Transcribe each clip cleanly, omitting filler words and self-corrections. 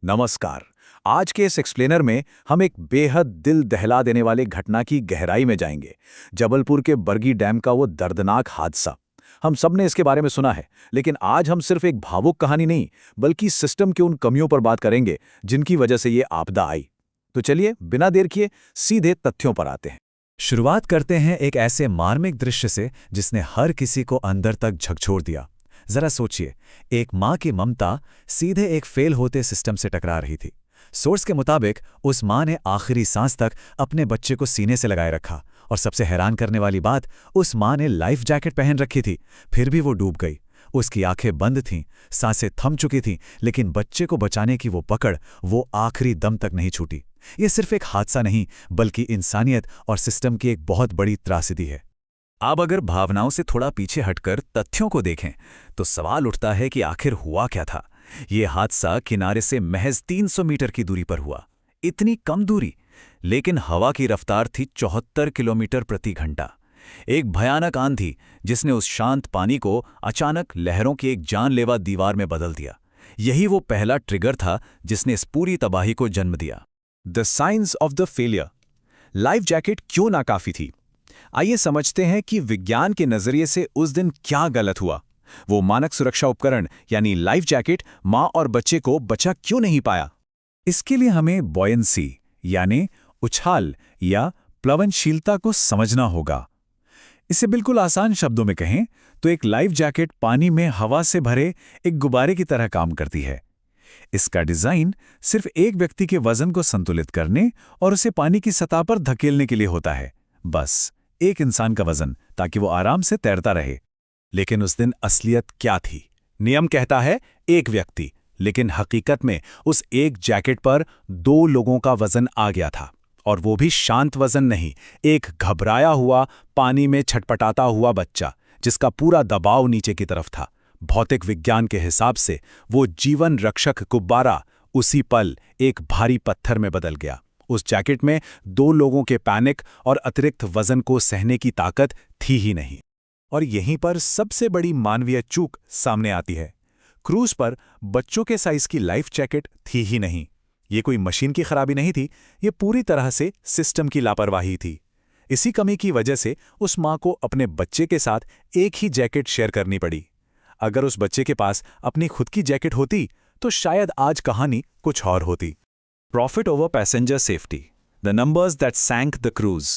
नमस्कार। आज के इस एक्सप्लेनर में हम एक बेहद दिल दहला देने वाले घटना की गहराई में जाएंगे। जबलपुर के बरगी डैम का वो दर्दनाक हादसा। हम सब ने इसके बारे में सुना है, लेकिन आज हम सिर्फ एक भावुक कहानी नहीं, बल्कि सिस्टम के उन कमियों पर बात करेंगे जिनकी वजह से ये आपदा आई। तो चलिए बिना देर किए सीधे तथ्यों पर आते हैं। शुरुआत करते हैं एक ऐसे मार्मिक दृश्य से जिसने हर किसी को अंदर तक झकझोर दिया। जरा सोचिए, एक माँ की ममता सीधे एक फेल होते सिस्टम से टकरा रही थी। सोर्स के मुताबिक उस माँ ने आखिरी सांस तक अपने बच्चे को सीने से लगाए रखा, और सबसे हैरान करने वाली बात, उस माँ ने लाइफ जैकेट पहन रखी थी, फिर भी वो डूब गई। उसकी आंखें बंद थीं, सांसें थम चुकी थीं, लेकिन बच्चे को बचाने की वो पकड़, वो आखिरी दम तक नहीं छूटी। ये सिर्फ एक हादसा नहीं, बल्कि इंसानियत और सिस्टम की एक बहुत बड़ी त्रासदी है। अब अगर भावनाओं से थोड़ा पीछे हटकर तथ्यों को देखें, तो सवाल उठता है कि आखिर हुआ क्या था। ये हादसा किनारे से महज 300 मीटर की दूरी पर हुआ। इतनी कम दूरी, लेकिन हवा की रफ्तार थी 74 किलोमीटर प्रति घंटा। एक भयानक आंधी जिसने उस शांत पानी को अचानक लहरों की एक जानलेवा दीवार में बदल दिया। यही वो पहला ट्रिगर था जिसने इस पूरी तबाही को जन्म दिया। The science of the failure. Life jacket क्यों नाकाफी थी? आइए समझते हैं कि विज्ञान के नजरिए से उस दिन क्या गलत हुआ। वो मानक सुरक्षा उपकरण यानी लाइफ जैकेट मां और बच्चे को बचा क्यों नहीं पाया? इसके लिए हमें बॉयंसी यानी उछाल या प्लवनशीलता को समझना होगा। इसे बिल्कुल आसान शब्दों में कहें तो एक लाइफ जैकेट पानी में हवा से भरे एक गुब्बारे की तरह काम करती है। इसका डिजाइन सिर्फ एक व्यक्ति के वजन को संतुलित करने और उसे पानी की सतह पर धकेलने के लिए होता है। बस एक इंसान का वजन, ताकि वो आराम से तैरता रहे। लेकिन उस दिन असलियत क्या थी? नियम कहता है एक व्यक्ति, लेकिन हकीकत में उस एक जैकेट पर 2 लोगों का वजन आ गया था। और वो भी शांत वजन नहीं, एक घबराया हुआ, पानी में छटपटाता हुआ बच्चा, जिसका पूरा दबाव नीचे की तरफ था। भौतिक विज्ञान के हिसाब से वो जीवन रक्षक गुब्बारा उसी पल एक भारी पत्थर में बदल गया। उस जैकेट में 2 लोगों के पैनिक और अतिरिक्त वजन को सहने की ताकत थी ही नहीं। और यहीं पर सबसे बड़ी मानवीय चूक सामने आती है। क्रूज पर बच्चों के साइज की लाइफ जैकेट थी ही नहीं। ये कोई मशीन की खराबी नहीं थी, ये पूरी तरह से सिस्टम की लापरवाही थी। इसी कमी की वजह से उस मां को अपने बच्चे के साथ एक ही जैकेट शेयर करनी पड़ी। अगर उस बच्चे के पास अपनी खुद की जैकेट होती तो शायद आज कहानी कुछ और होती। Profit over passenger safety, the numbers that sank the cruise.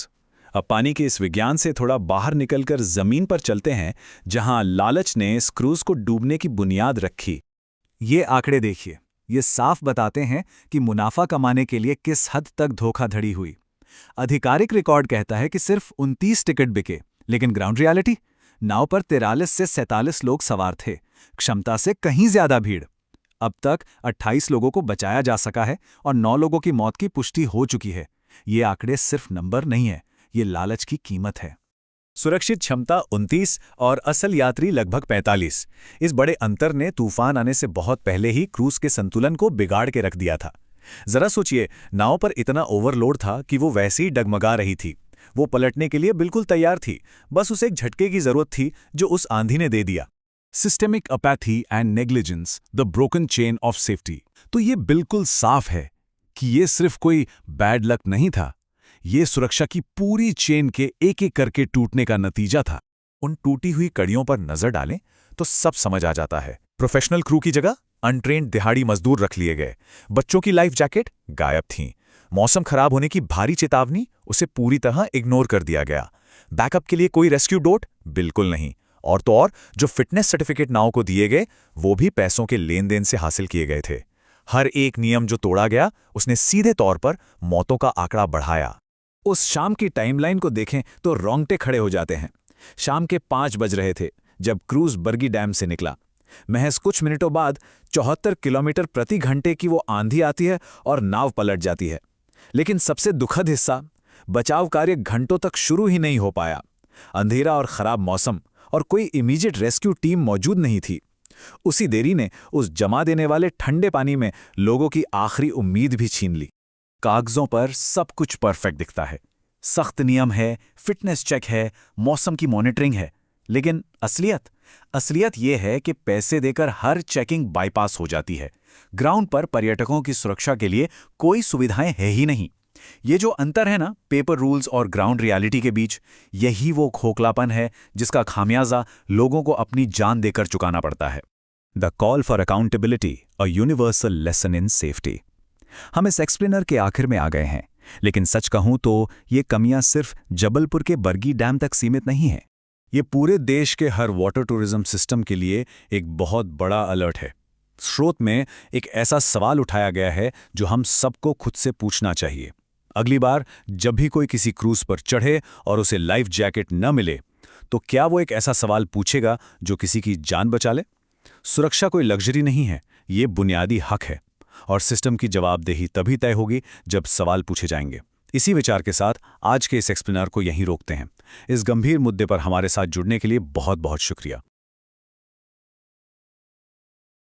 अब पानी के इस विज्ञान से थोड़ा बाहर निकलकर जमीन पर चलते हैं, जहां लालच ने इस क्रूज को डूबने की बुनियाद रखी। ये आंकड़े देखिए, ये साफ बताते हैं कि मुनाफा कमाने के लिए किस हद तक धोखाधड़ी हुई। आधिकारिक रिकॉर्ड कहता है कि सिर्फ 29 टिकट बिके, लेकिन ग्राउंड रियलिटी, नाव पर 43 से 47 लोग सवार थे, क्षमता से कहीं ज्यादा भीड़। अब तक 28 लोगों को बचाया जा सका है और 9 लोगों की मौत की पुष्टि हो चुकी है। ये आंकड़े सिर्फ नंबर नहीं है, ये लालच की कीमत है। सुरक्षित क्षमता 29 और असल यात्री लगभग 45। इस बड़े अंतर ने तूफान आने से बहुत पहले ही क्रूज के संतुलन को बिगाड़ के रख दिया था। जरा सोचिए, नाव पर इतना ओवरलोड था कि वो वैसे ही डगमगा रही थी। वो पलटने के लिए बिल्कुल तैयार थी, बस उसे एक झटके की जरूरत थी जो उस आंधी ने दे दिया। Systemic apathy and negligence, the broken chain of safety. तो ये बिल्कुल साफ है कि ये सिर्फ कोई बैड लक नहीं था, ये सुरक्षा की पूरी चेन के एक एक करके टूटने का नतीजा था। उन टूटी हुई कड़ियों पर नजर डालें तो सब समझ आ जाता है। प्रोफेशनल क्रू की जगह अनट्रेन्ड दिहाड़ी मजदूर रख लिए गए। बच्चों की लाइफ जैकेट गायब थीं। मौसम खराब होने की भारी चेतावनी, उसे पूरी तरह इग्नोर कर दिया गया। बैकअप के लिए कोई रेस्क्यू बोट बिल्कुल नहीं। और तो और जो फिटनेस सर्टिफिकेट नाव को दिए गए, वो भी पैसों के लेन देन से हासिल किए गए थे। हर एक नियम जो तोड़ा गया, उसने सीधे तौर पर मौतों का आंकड़ा बढ़ाया। उस शाम की टाइमलाइन को देखें तो रोंगटे खड़े हो जाते हैं। शाम के 5 बज रहे थे जब क्रूज बरगी डैम से निकला। महज कुछ मिनटों बाद 74 किलोमीटर प्रति घंटे की वो आंधी आती है और नाव पलट जाती है। लेकिन सबसे दुखद हिस्सा, बचाव कार्य घंटों तक शुरू ही नहीं हो पाया। अंधेरा और खराब मौसम और कोई इमीडिएट रेस्क्यू टीम मौजूद नहीं थी। उसी देरी ने उस जमा देने वाले ठंडे पानी में लोगों की आखिरी उम्मीद भी छीन ली। कागजों पर सब कुछ परफेक्ट दिखता है, सख्त नियम है, फिटनेस चेक है, मौसम की मॉनिटरिंग है, लेकिन असलियत ये है कि पैसे देकर हर चेकिंग बाईपास हो जाती है। ग्राउंड पर पर्यटकों की सुरक्षा के लिए कोई सुविधाएं है ही नहीं। ये जो अंतर है ना पेपर रूल्स और ग्राउंड रियलिटी के बीच, यही वो खोखलापन है जिसका खामियाजा लोगों को अपनी जान देकर चुकाना पड़ता है। The call for accountability, a universal lesson in safety. हम इस एक्सप्लेनर के आखिर में आ गए हैं, लेकिन सच कहूं तो ये कमियां सिर्फ जबलपुर के बरगी डैम तक सीमित नहीं हैं। ये पूरे देश के हर वाटर टूरिज्म सिस्टम के लिए एक बहुत बड़ा अलर्ट है। स्रोत में एक ऐसा सवाल उठाया गया है जो हम सबको खुद से पूछना चाहिए। अगली बार जब भी कोई किसी क्रूज पर चढ़े और उसे लाइफ जैकेट न मिले, तो क्या वो एक ऐसा सवाल पूछेगा जो किसी की जान बचा ले? सुरक्षा कोई लग्जरी नहीं है, ये बुनियादी हक है, और सिस्टम की जवाबदेही तभी तय होगी जब सवाल पूछे जाएंगे। इसी विचार के साथ आज के इस एक्सप्लेनर को यहीं रोकते हैं। इस गंभीर मुद्दे पर हमारे साथ जुड़ने के लिए बहुत बहुत शुक्रिया।